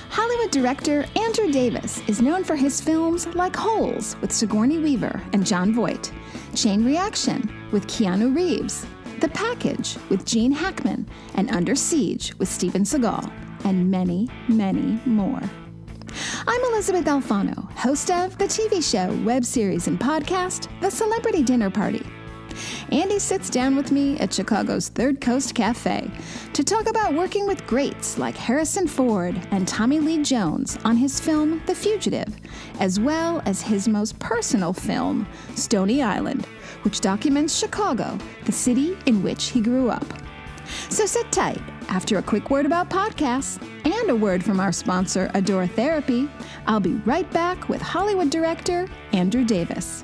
Hollywood director Andrew Davis is known for his films like Holes with Sigourney Weaver and Jon Voight, Chain Reaction with Keanu Reeves, The Package with Gene Hackman, and Under Siege with Steven Seagal, and many, many more. I'm Elizabeth Alfano, host of the TV show, web series, and podcast, The Celebrity Dinner Party. Andy sits down with me at Chicago's Third Coast Cafe to talk about working with greats like Harrison Ford and Tommy Lee Jones on his film The Fugitive, as well as his most personal film, Stony Island, which documents Chicago, the city in which he grew up. So sit tight. After a quick word about podcasts and a word from our sponsor, Adora Therapy, I'll be right back with Hollywood director Andrew Davis.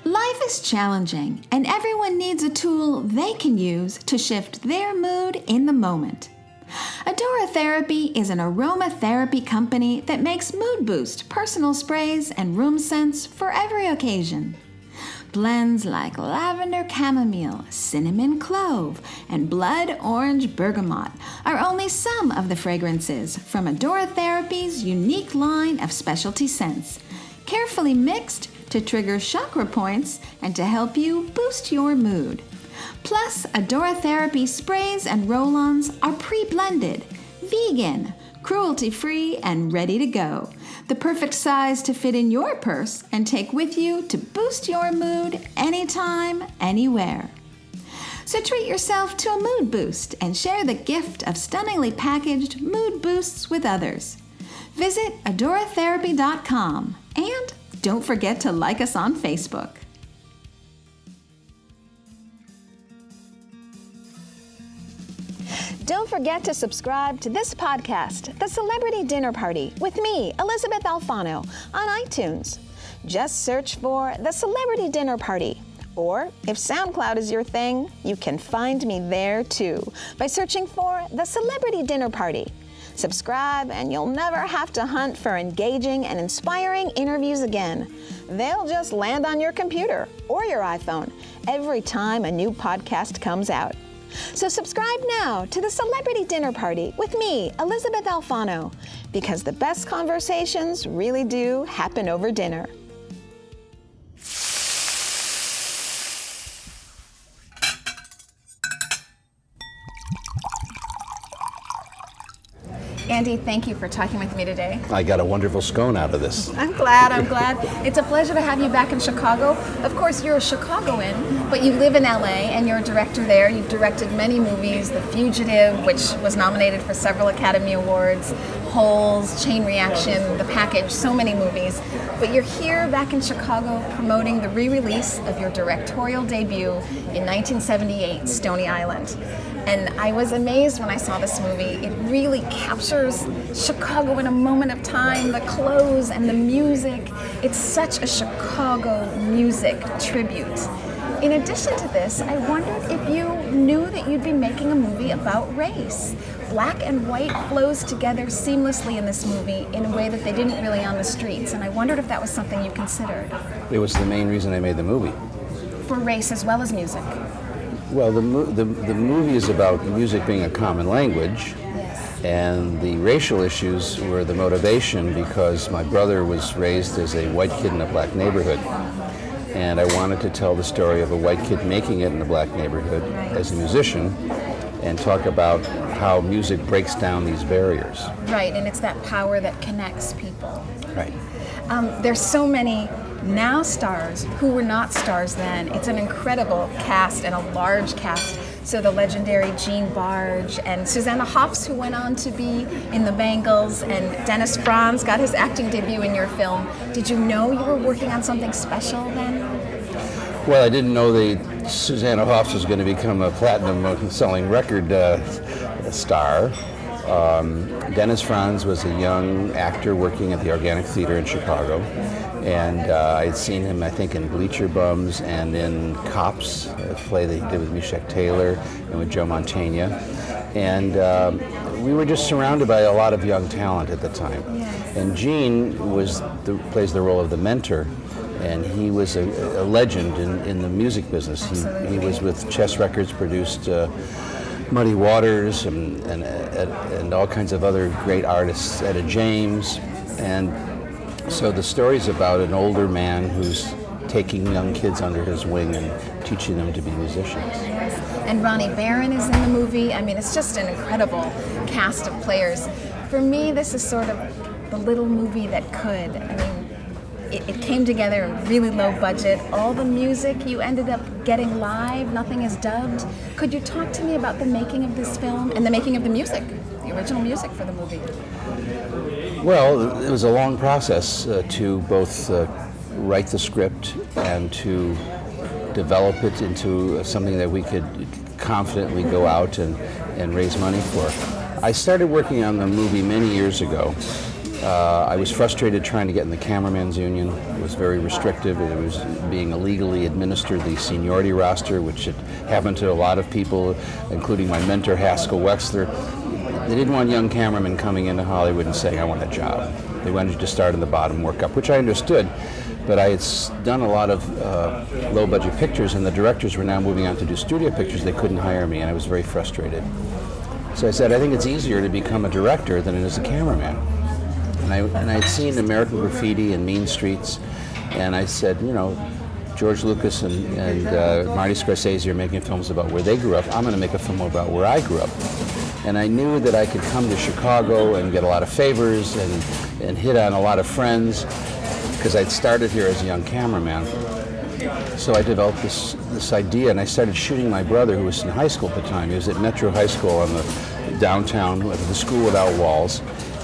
Life is challenging, and everyone needs a tool they can use to shift their mood in the moment. Adora Therapy is an aromatherapy company that makes mood boost personal sprays and room scents for every occasion. Blends like lavender chamomile, cinnamon clove, and blood orange bergamot are only some of the fragrances from Adora Therapy's unique line of specialty scents, carefully mixed to trigger chakra points and to help you boost your mood. Plus, Adora Therapy sprays and roll-ons are pre-blended, vegan, cruelty-free, and ready to go. The perfect size to fit in your purse and take with you to boost your mood anytime, anywhere. So treat yourself to a mood boost and share the gift of stunningly packaged mood boosts with others. Visit adoratherapy.com and don't forget to like us on Facebook. Don't forget to subscribe to this podcast, The Celebrity Dinner Party, with me, Elizabeth Alfano, on iTunes. Just search for The Celebrity Dinner Party. Or, if SoundCloud is your thing, you can find me there too by searching for The Celebrity Dinner Party. Subscribe and you'll never have to hunt for engaging and inspiring interviews again. They'll just land on your computer or your iPhone every time a new podcast comes out. So subscribe now to The Celebrity Dinner Party with me, Elizabeth Alfano, because the best conversations really do happen over dinner. Andy, thank you for talking with me today. I got a wonderful scone out of this. I'm glad. It's a pleasure to have you back in Chicago. Of course, you're a Chicagoan, but you live in LA and you're a director there. You've directed many movies, The Fugitive, which was nominated for several Academy Awards, Holes, Chain Reaction, The Package, so many movies. But you're here back in Chicago promoting the re-release of your directorial debut in 1978, Stony Island. And I was amazed when I saw this movie. It really captures Chicago in a moment of time, the clothes and the music. It's such a Chicago music tribute. In addition to this, I wondered if you knew that you'd be making a movie about race. Black and white flows together seamlessly in this movie in a way that they didn't really on the streets. And I wondered if that was something you considered. It was the main reason I made the movie. For race as well as music. Well, the movie is about music being a common language, Yes. and the racial issues were the motivation because my brother was raised as a white kid in a black neighborhood, and I wanted to tell the story of a white kid making it in a black neighborhood as a musician and talk about how music breaks down these barriers. Right, and it's that power that connects people. Right. There's so many now stars who were not stars then. It's an incredible cast and a large cast. So the legendary Jean Barge and Susanna Hoffs, who went on to be in The Bangles, and Dennis Franz got his acting debut in your film. Did you know you were working on something special then? Well, I didn't know that Susanna Hoffs was going to become a platinum-selling record star. Dennis Franz was a young actor working at the Organic Theater in Chicago, and I had seen him, I think, in Bleacher Bums and in Cops, a play that he did with Meshach Taylor and with Joe Mantegna. And we were just surrounded by a lot of young talent at the time. Yes. And Jean plays the role of the mentor, and he was a legend in the music business. He was with Chess Records, produced Muddy Waters and all kinds of other great artists, Etta James, and so the story's about an older man who's taking young kids under his wing and teaching them to be musicians. And Ronnie Barron is in the movie. I mean, it's just an incredible cast of players. For me, this is sort of the little movie that could. I mean, it came together in really low budget. All the music you ended up getting live, nothing is dubbed. Could you talk to me about the making of this film and the making of the music, the original music for the movie? Well, it was a long process to both write the script and to develop it into something that we could confidently go out and raise money for. I started working on the movie many years ago. I was frustrated trying to get in the cameraman's union. It was very restrictive. It was being illegally administered the seniority roster, which had happened to a lot of people, including my mentor, Haskell Wexler. They didn't want young cameramen coming into Hollywood and saying, I want a job. They wanted you to start in the bottom, work up, which I understood. But I had done a lot of low-budget pictures, and the directors were now moving on to do studio pictures. They couldn't hire me, and I was very frustrated. So I said, I think it's easier to become a director than it is a cameraman. And I'd seen American Graffiti and Mean Streets, and I said, you know, George Lucas and Marty Scorsese are making films about where they grew up. I'm going to make a film about where I grew up. And I knew that I could come to Chicago and get a lot of favors and hit on a lot of friends, because I'd started here as a young cameraman. So I developed this idea, and I started shooting my brother, who was in high school at the time. He was at Metro High School on the downtown, at the School Without Walls.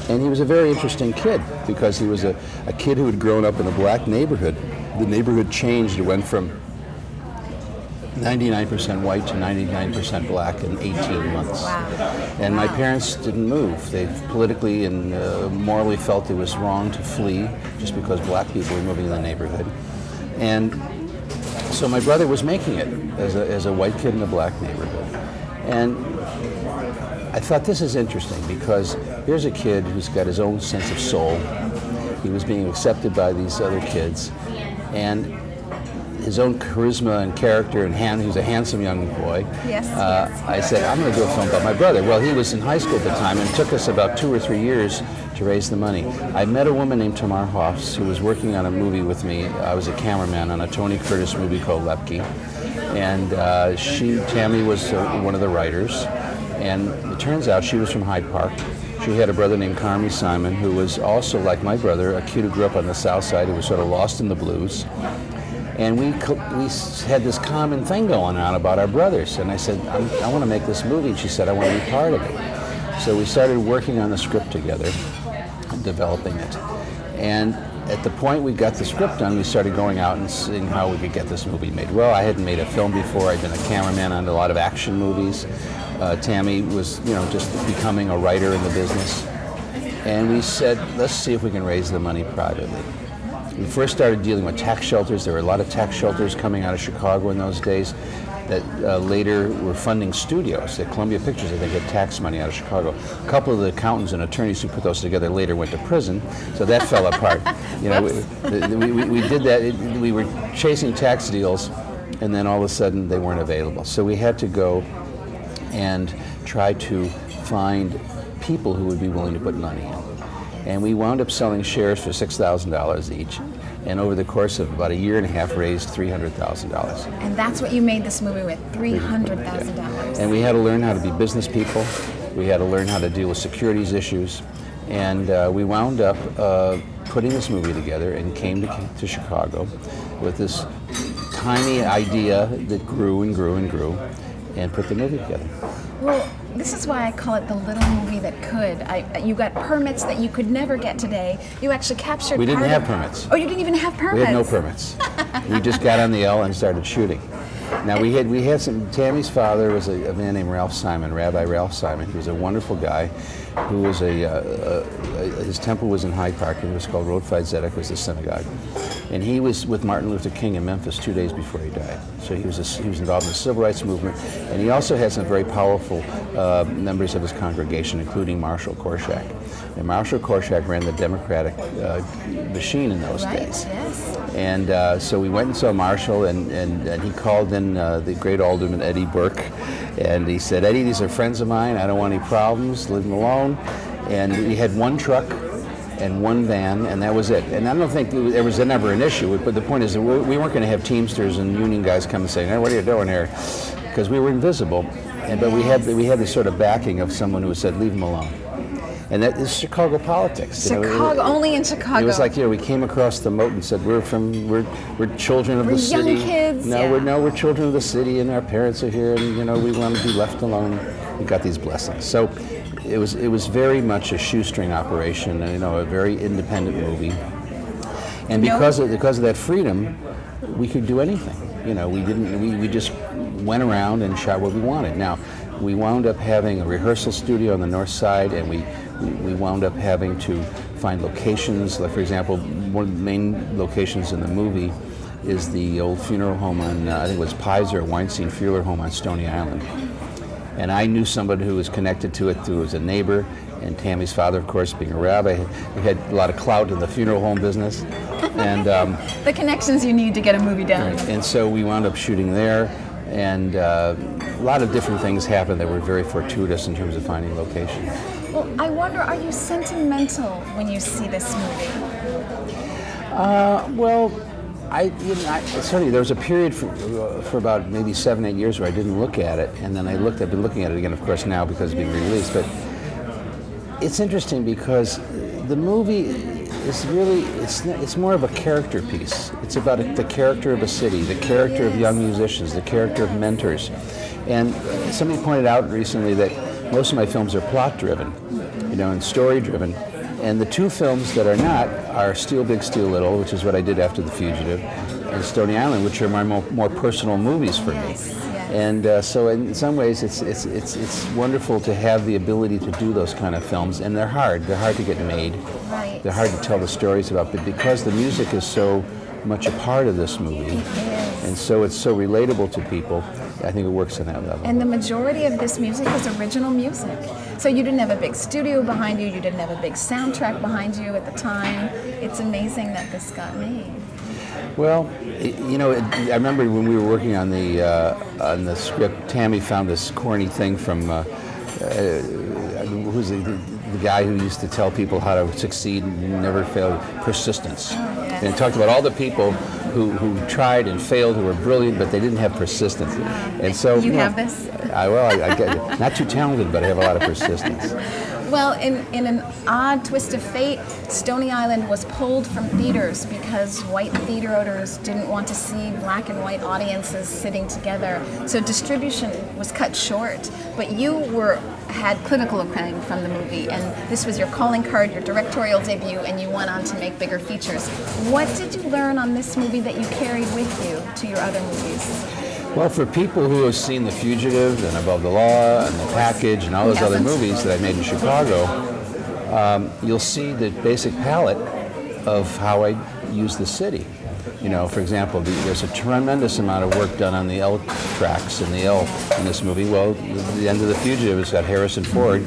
And he was a very interesting kid, because he was a kid who had grown up in a black neighborhood. The neighborhood changed. It went from 99% white to 99% black in 18 months. Wow. And my parents didn't move. They politically and morally felt it was wrong to flee just because black people were moving in the neighborhood. And so my brother was making it as a white kid in a black neighborhood. And I thought, this is interesting, because here's a kid who's got his own sense of soul. He was being accepted by these other kids, and his own charisma and character, and he was a handsome young boy. Yes, I said, I'm going to do a film about my brother. Well, he was in high school at the time, and it took us about 2 or 3 years to raise the money. I met a woman named Tamar Hoffs, who was working on a movie with me. I was a cameraman on a Tony Curtis movie called Lepke, and Tammy was one of the writers. And it turns out she was from Hyde Park. She had a brother named Carmy Simon, who was also, like my brother, a kid who grew up on the South Side, who was sort of lost in the blues. And we had this common thing going on about our brothers. And I said, I want to make this movie. And she said, I want to be part of it. So we started working on the script together and developing it. And at the point we got the script done, we started going out and seeing how we could get this movie made. Well, I hadn't made a film before. I'd been a cameraman on a lot of action movies. Tammy was, just becoming a writer in the business. And we said, let's see if we can raise the money privately. We first started dealing with tax shelters. There were a lot of tax shelters coming out of Chicago in those days that later were funding studios. At Columbia Pictures, I think, had tax money out of Chicago. A couple of the accountants and attorneys who put those together later went to prison, so that fell apart. We did that. We were chasing tax deals, and then all of a sudden they weren't available. So we had to go and try to find people who would be willing to put money in. And we wound up selling shares for $6,000 each, and over the course of about a year and a half raised $300,000. And that's what you made this movie with, $300,000. And we had to learn how to be business people. We had to learn how to deal with securities issues. And we wound up putting this movie together and came to Chicago with this tiny idea that grew and grew and grew, and put the movie together. Well, this is why I call it the little movie that could. You got permits that you could never get today. You actually captured. We didn't have permits. Oh, you didn't even have permits? We had no permits. We just got on the L and started shooting. Now we had some. Tammy's father was a man named Ralph Simon, Rabbi Ralph Simon. He was a wonderful guy, who was his temple was in Hyde Park, and it was called Rotfied Zedek, was the synagogue. And he was with Martin Luther King in Memphis 2 days before he died. So he was involved in the civil rights movement, and he also had some very powerful members of his congregation, including Marshall Korshak. And Marshall Korshak ran the Democratic machine in those days. Yes. And so we went and saw Marshall, and he called in the great alderman Eddie Burke, and he said, "Eddie, these are friends of mine. I don't want any problems. Leave them alone." And he had one truck and one van, and that was it. And I don't think there was never an issue, but the point is that we weren't going to have Teamsters and union guys come and say, "Hey, what are you doing here?" Because we were invisible, but we had this sort of backing of someone who said, "Leave them alone." And that is Chicago politics. Chicago, only in Chicago. It was like, we came across the moat and said, we're children of the city. Young kids. We're children of the city, and our parents are here, and we want to be left alone. We got these blessings. So it was very much a shoestring operation, and a very independent movie. And because of that freedom, we could do anything. We just went around and shot what we wanted. Now, we wound up having a rehearsal studio on the north side, and we wound up having to find locations. Like, for example, one of the main locations in the movie is the old funeral home on, I think it was Pizer Weinstein Funeral Home on Stony Island. And I knew somebody who was connected to it, who was a neighbor, and Tammy's father, of course, being a rabbi, he had a lot of clout in the funeral home business. And the connections you need to get a movie done. And so we wound up shooting there, and a lot of different things happened that were very fortuitous in terms of finding location. Well, I wonder, are you sentimental when you see this movie? Well, certainly there was a period for about maybe 7-8 years where I didn't look at it, and then I've been looking at it again, of course, now because it's being released. But it's interesting because the movie is really, it's more of a character piece. It's about the character of a city, the character of young musicians, the character of mentors. And somebody pointed out recently that most of my films are plot-driven, and story-driven. And the two films that are not are Steal Big, Steal Little, which is what I did after The Fugitive, and Stony Island, which are my more personal movies for me. And so in some ways it's wonderful to have the ability to do those kind of films, and they're hard to get made. Right. They're hard to tell the stories about, but because the music is so much a part of this movie, and so it's so relatable to people, I think it works on that level. And the majority of this music was original music. So you didn't have a big studio behind you, you didn't have a big soundtrack behind you at the time. It's amazing that this got made. Well, I remember when we were working on the script, Tammy found this corny thing from who's the guy who used to tell people how to succeed and never fail, persistence. And it talked about all the people who tried and failed, who were brilliant, but they didn't have persistence. And so you have this? I get it. Not too talented, but I have a lot of persistence. Well, in an odd twist of fate, Stony Island was pulled from theaters because white theater owners didn't want to see black and white audiences sitting together. So distribution was cut short. But you had critical acclaim from the movie, and this was your calling card, your directorial debut, and you went on to make bigger features. What did you learn on this movie that you carried with you to your other movies? Well, for people who have seen The Fugitive and Above the Law and The Package and all those other movies that I made in Chicago, you'll see the basic palette of how I use the city. For example, there's a tremendous amount of work done on the L tracks and the L in this movie. Well, the end of The Fugitive has got Harrison Ford,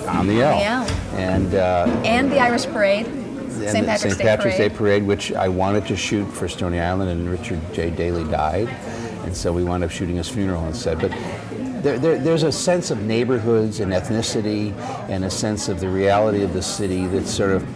on the L. And the Irish Parade. St. Patrick's Day Parade, which I wanted to shoot for Stony Island, and Richard J. Daley died, and so we wound up shooting his funeral instead. But there's a sense of neighborhoods and ethnicity, and a sense of the reality of the city that's sort of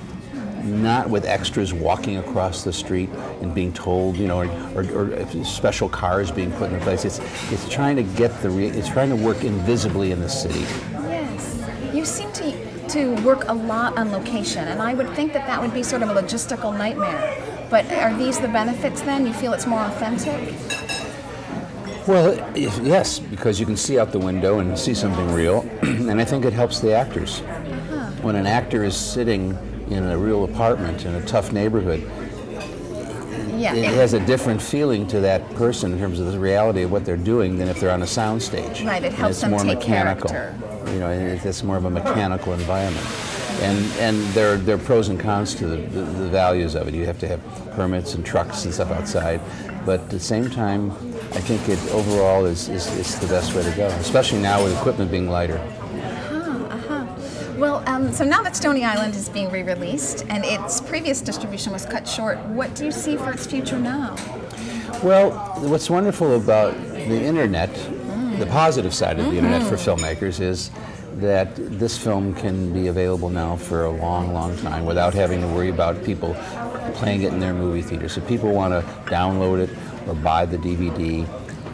not with extras walking across the street and being told, or special cars being put in place. It's trying to it's trying to work invisibly in the city. Yes, you seem to work a lot on location, and I would think that would be sort of a logistical nightmare. But are these the benefits then? You feel it's more authentic? Well, yes, because you can see out the window and see something real, and I think it helps the actors. When an actor is sitting in a real apartment in a tough neighborhood, it has a different feeling to that person in terms of the reality of what they're doing than if they're on a sound stage. Right, it helps them more take mechanical. character. It's more of a mechanical environment. And there are pros and cons to the values of it. You have to have permits and trucks and stuff outside, but at the same time, I think it overall is the best way to go, especially now with equipment being lighter. Well, so now that Stony Island is being re-released and its previous distribution was cut short, what do you see for its future now? Well, what's wonderful about the internet, the positive side of the internet for filmmakers, is that this film can be available now for a long, long time without having to worry about people playing it in their movie theaters. If people want to download it or buy the DVD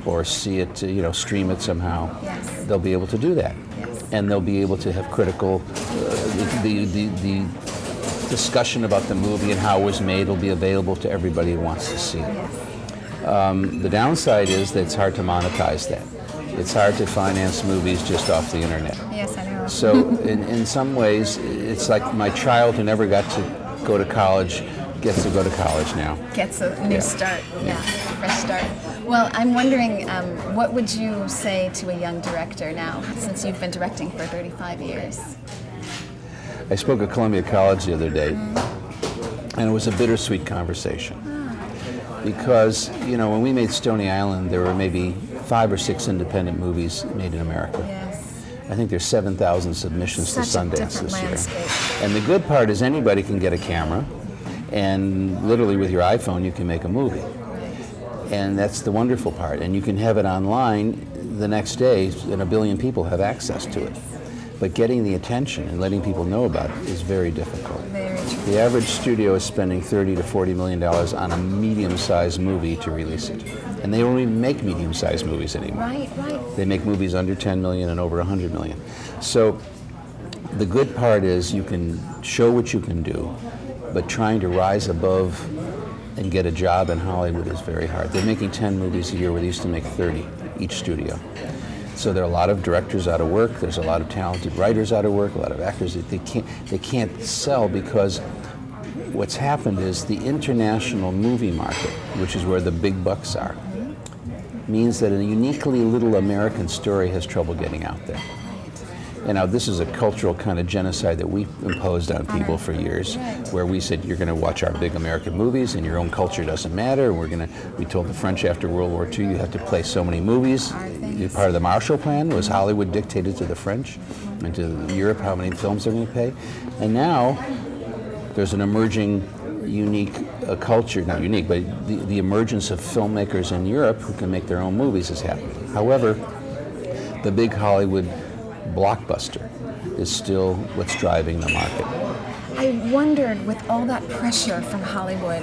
or see it, stream it somehow, Yes. they'll be able to do that. Yes. And they'll be able to have critical, the discussion about the movie and how it was made will be available to everybody who wants to see it. Yes. The downside is that it's hard to monetize that. It's hard to finance movies just off the internet. Yes, I know. So in some ways, it's like my child who never got to go to college gets to go to college now. Gets a new start, fresh start. Well, I'm wondering, what would you say to a young director now, since you've been directing for 35 years? I spoke at Columbia College the other day, and it was a bittersweet conversation. Because, when we made Stony Island, there were maybe 5 or 6 independent movies made in America. Yes. I think there's 7,000 submissions to Such a Sundance different this year. landscape. And the good part is anybody can get a camera, and literally with your iPhone you can make a movie. And that's the wonderful part. And you can have it online the next day, and a billion people have access to it. But getting the attention and letting people know about it is very difficult. Very true. The average studio is spending $30 to $40 million on a medium-sized movie to release it. And they don't even make medium-sized movies anymore. Right. They make movies under 10 million and over 100 million. So the good part is you can show what you can do, but trying to rise above and get a job in Hollywood is very hard. They're making 10 movies a year where they used to make 30, each studio. So there are a lot of directors out of work, there's a lot of talented writers out of work, a lot of actors that they can't sell, because what's happened is the international movie market, which is where the big bucks are, means that a uniquely little American story has trouble getting out there. And now this is a cultural kind of genocide that we imposed on people for years, where we said you're going to watch our big American movies and your own culture doesn't matter. We told the French after World War II you have to play so many movies. Part of the Marshall Plan was Hollywood dictated to the French and to Europe how many films they're going to pay. And now there's an emerging unique culture, not unique, but the emergence of filmmakers in Europe who can make their own movies is happening. However, the big Hollywood blockbuster is still what's driving the market. I wondered, with all that pressure from Hollywood,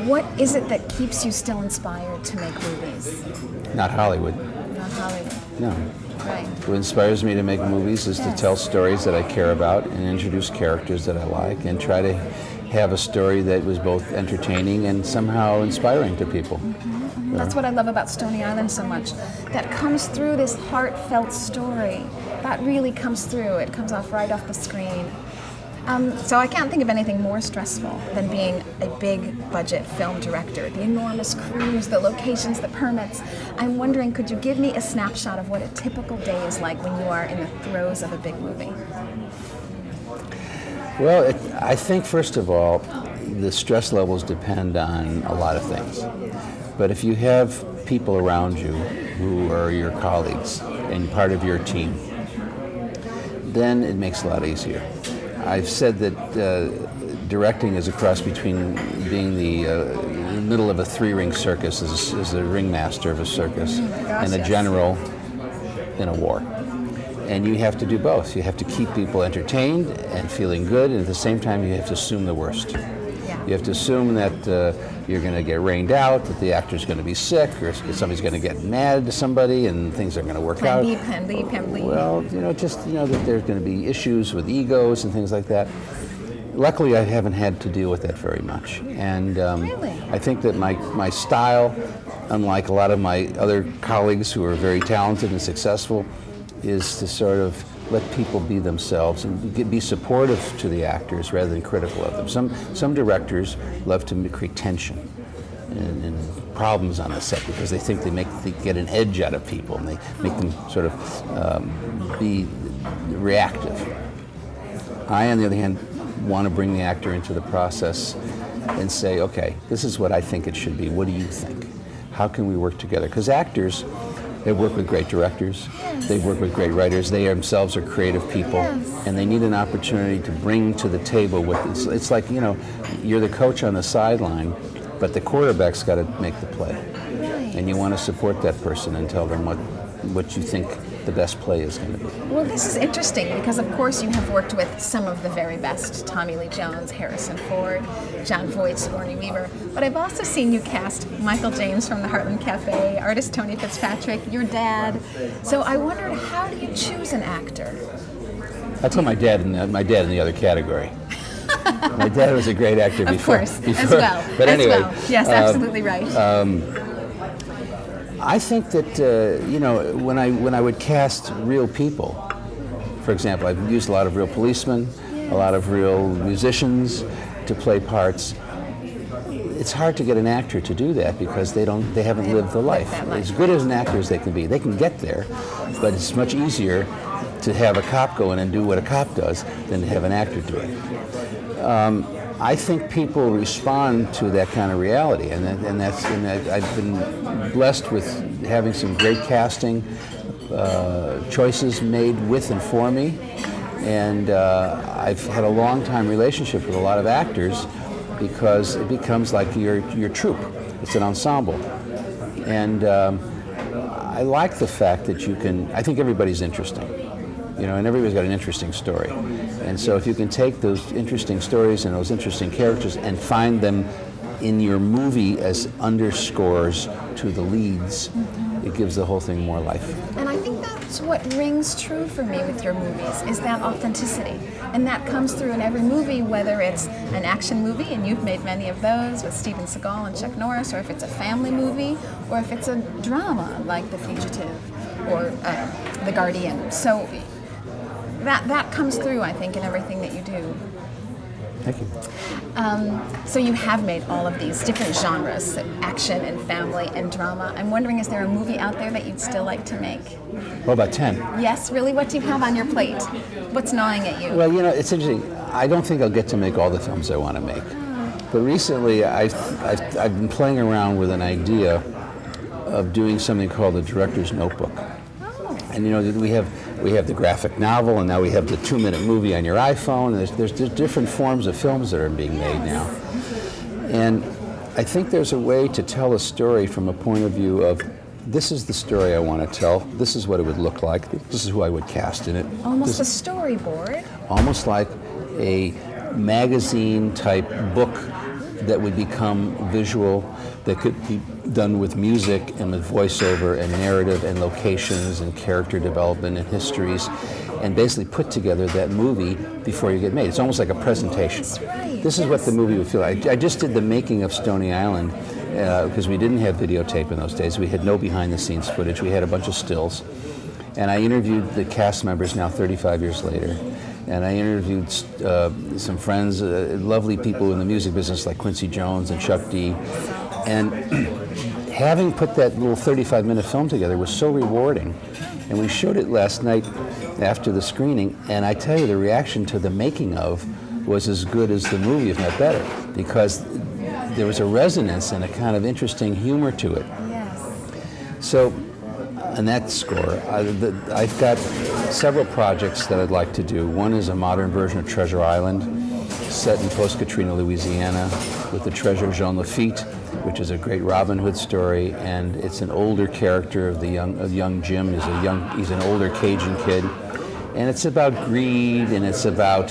what is it that keeps you still inspired to make movies? Not Hollywood. Not Hollywood. No. Right. What inspires me to make movies is to tell stories that I care about and introduce characters that I like and try to have a story that was both entertaining and somehow inspiring to people. That's what I love about Stony Island so much. That comes through, this heartfelt story. That really comes through. It comes off right off the screen. So I can't think of anything more stressful than being a big budget film director. The enormous crews, the locations, the permits. I'm wondering, could you give me a snapshot of what a typical day is like when you are in the throes of a big movie? Well, I think first of all, the stress levels depend on a lot of things. But if you have people around you who are your colleagues and part of your team, then it makes it a lot easier. I've said that directing is a cross between being the middle of a 3-ring circus as a ringmaster of a circus and a general in a war. And you have to do both. You have to keep people entertained and feeling good, and at the same time you have to assume the worst. You have to assume that you're going to get rained out, that the actor's going to be sick, or somebody's going to get mad to somebody, and things are going to work out. Plan B. Well, that there's going to be issues with egos and things like that. Luckily, I haven't had to deal with that very much. And Really? I think that my style, unlike a lot of my other colleagues who are very talented and successful, is to sort of let people be themselves and be supportive to the actors rather than critical of them. Some directors love to create tension and problems on the set because they think they get an edge out of people and they make them sort of be reactive. I, on the other hand, want to bring the actor into the process and say, okay, this is what I think it should be. What do you think? How can we work together? Because actors, they work with great directors, they work with great writers, they themselves are creative people, and they need an opportunity to bring to the table what it's like, you know, you're the coach on the sideline, but the quarterback's got to make the play. Right. And you want to support that person and tell them what you think the best play is going to be. Well, this is interesting because, of course, you have worked with some of the very best: Tommy Lee Jones, Harrison Ford, Jon Voight, Sigourney Weaver. But I've also seen you cast Michael James from the Heartland Cafe, artist Tony Fitzpatrick, your dad. So I wondered, how do you choose an actor? I'll tell my dad in the other category. My dad was a great actor before. Of course, as well. But anyway, as well. Yes, absolutely right. I think that you know, when I would cast real people, for example, I've used a lot of real policemen, a lot of real musicians to play parts. It's hard to get an actor to do that because they haven't lived the life. As good as an actor as they can be, they can get there, but it's much easier to have a cop go in and do what a cop does than to have an actor do it. I think people respond to that kind of reality, and I've been blessed with having some great casting choices made with and for me, and I've had a long-time relationship with a lot of actors because it becomes like your troupe. It's an ensemble, and I like the fact that you can. I think everybody's interesting. You know, and everybody's got an interesting story. And so if you can take those interesting stories and those interesting characters and find them in your movie as underscores to the leads, it gives the whole thing more life. And I think that's what rings true for me with your movies, is that authenticity. And that comes through in every movie, whether it's an action movie, and you've made many of those with Steven Seagal and Chuck Norris, or if it's a family movie, or if it's a drama like The Fugitive or The Guardian. So that comes through, I think, in everything that you do. Thank you. So you have made all of these different genres, action and family and drama. I'm wondering, is there a movie out there that you'd still like to make? Well, about 10. Yes, really? What do you have on your plate? What's gnawing at you? Well, you know, it's interesting. I don't think I'll get to make all the films I want to make. But recently, I've been playing around with an idea of doing something called the Director's Notebook. And you know, we have the graphic novel, and now we have the 2-minute movie on your iPhone. There's different forms of films that are being made now. And I think there's a way to tell a story from a point of view of, this is the story I want to tell, this is what it would look like, this is who I would cast in it. Almost a storyboard. Almost like a magazine-type book that would become visual, that could be done with music and with voiceover and narrative and locations and character development and histories, and basically put together that movie before you get made. It's almost like a presentation. That's right. This is what the movie would feel like. I just did the making of Stony Island because we didn't have videotape in those days. We had no behind-the-scenes footage. We had a bunch of stills. And I interviewed the cast members now 35 years later. And I interviewed some friends, lovely people in the music business like Quincy Jones and Chuck D. And having put that little 35-minute film together was so rewarding. And we showed it last night after the screening, and I tell you, the reaction to the making of was as good as the movie, if not better, because there was a resonance and a kind of interesting humor to it. Yes. So, on that score, I've got several projects that I'd like to do. One is a modern version of Treasure Island, set in post-Katrina, Louisiana, with the treasure of Jean Lafitte, which is a great Robin Hood story, and it's an older character of young Jim. He's an older Cajun kid, and it's about greed, and it's about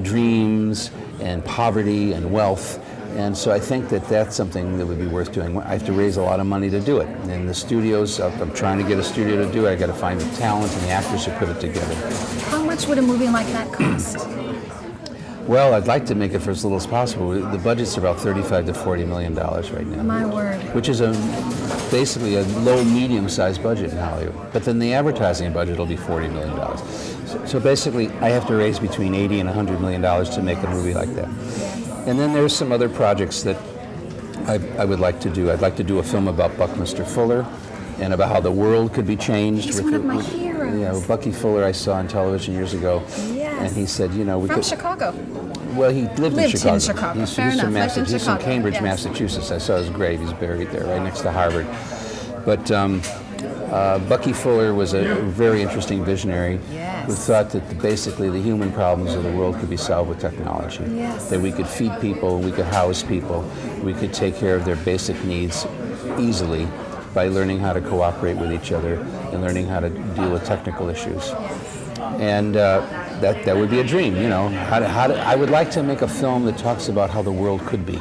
dreams and poverty and wealth. And so I think that that's something that would be worth doing. I have to raise a lot of money to do it. And the studios, I'm trying to get a studio to do it. I got to find the talent and the actors who put it together. How much would a movie like that cost? Well, I'd like to make it for as little as possible. The budget's about $35 to $40 million right now. My word. Which is basically a low, medium-sized budget in Hollywood. But then the advertising budget will be $40 million. So basically, I have to raise between $80 and $100 million to make a movie like that. And then there's some other projects that I would like to do. I'd like to do a film about Buckminster Fuller and about how the world could be changed. He's one of my heroes. Bucky Fuller I saw on television years ago. Yes. Yes. And he said, you know, we From could. Chicago. Well, he lived in Chicago. Fair He's enough. from Lived in He's from Chicago, Cambridge, yes. Massachusetts. I saw his grave. He's buried there, right next to Harvard. But Bucky Fuller was a very interesting visionary Yes. who thought that basically the human problems of the world could be solved with technology. Yes. That we could feed people, we could house people, we could take care of their basic needs easily by learning how to cooperate with each other and learning how to deal with technical issues. And that would be a dream, you know. I would like to make a film that talks about how the world could be,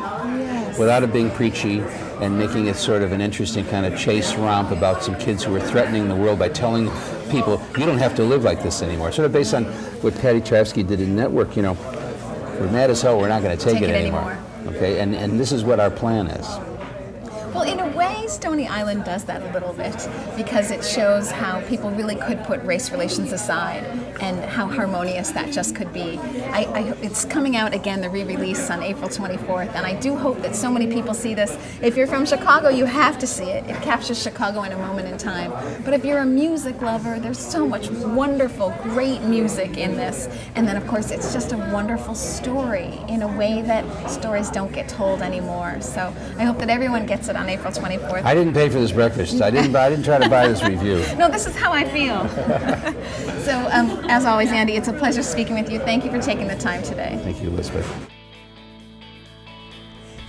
without it being preachy and making it sort of an interesting kind of chase romp about some kids who are threatening the world by telling people, you don't have to live like this anymore. Sort of based on what Patty Chayefsky did in Network, you know, we're mad as hell, we're not going to take it anymore. Okay, and this is what our plan is. Well, in a way, Stony Island does that a little bit because it shows how people really could put race relations aside and how harmonious that just could be. It's coming out again, the re-release on April 24th, and I do hope that so many people see this. If you're from Chicago, you have to see it. It captures Chicago in a moment in time. But if you're a music lover, there's so much wonderful, great music in this. And then, of course, it's just a wonderful story in a way that stories don't get told anymore. So I hope that everyone gets it on April 24th. I didn't pay for this breakfast. I didn't try to buy this review. No, this is how I feel. So, as always, Andy, it's a pleasure speaking with you. Thank you for taking the time today. Thank you, Elizabeth.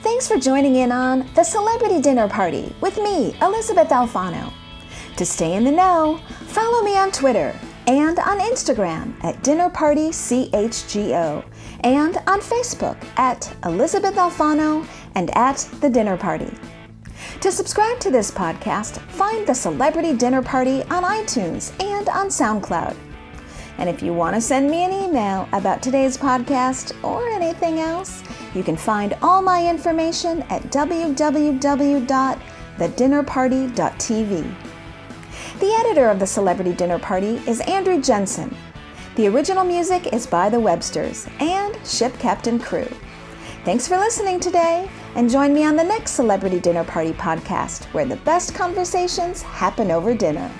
Thanks for joining in on The Celebrity Dinner Party with me, Elizabeth Alfano. To stay in the know, follow me on Twitter and on Instagram at DinnerPartyCHGO and on Facebook at Elizabeth Alfano and at The Dinner Party. To subscribe to this podcast, find The Celebrity Dinner Party on iTunes and on SoundCloud. And if you want to send me an email about today's podcast or anything else, you can find all my information at www.thedinnerparty.tv. The editor of The Celebrity Dinner Party is Andrew Jensen. The original music is by the Websters and Ship Captain Crew. Thanks for listening today, and join me on the next Celebrity Dinner Party podcast, where the best conversations happen over dinner.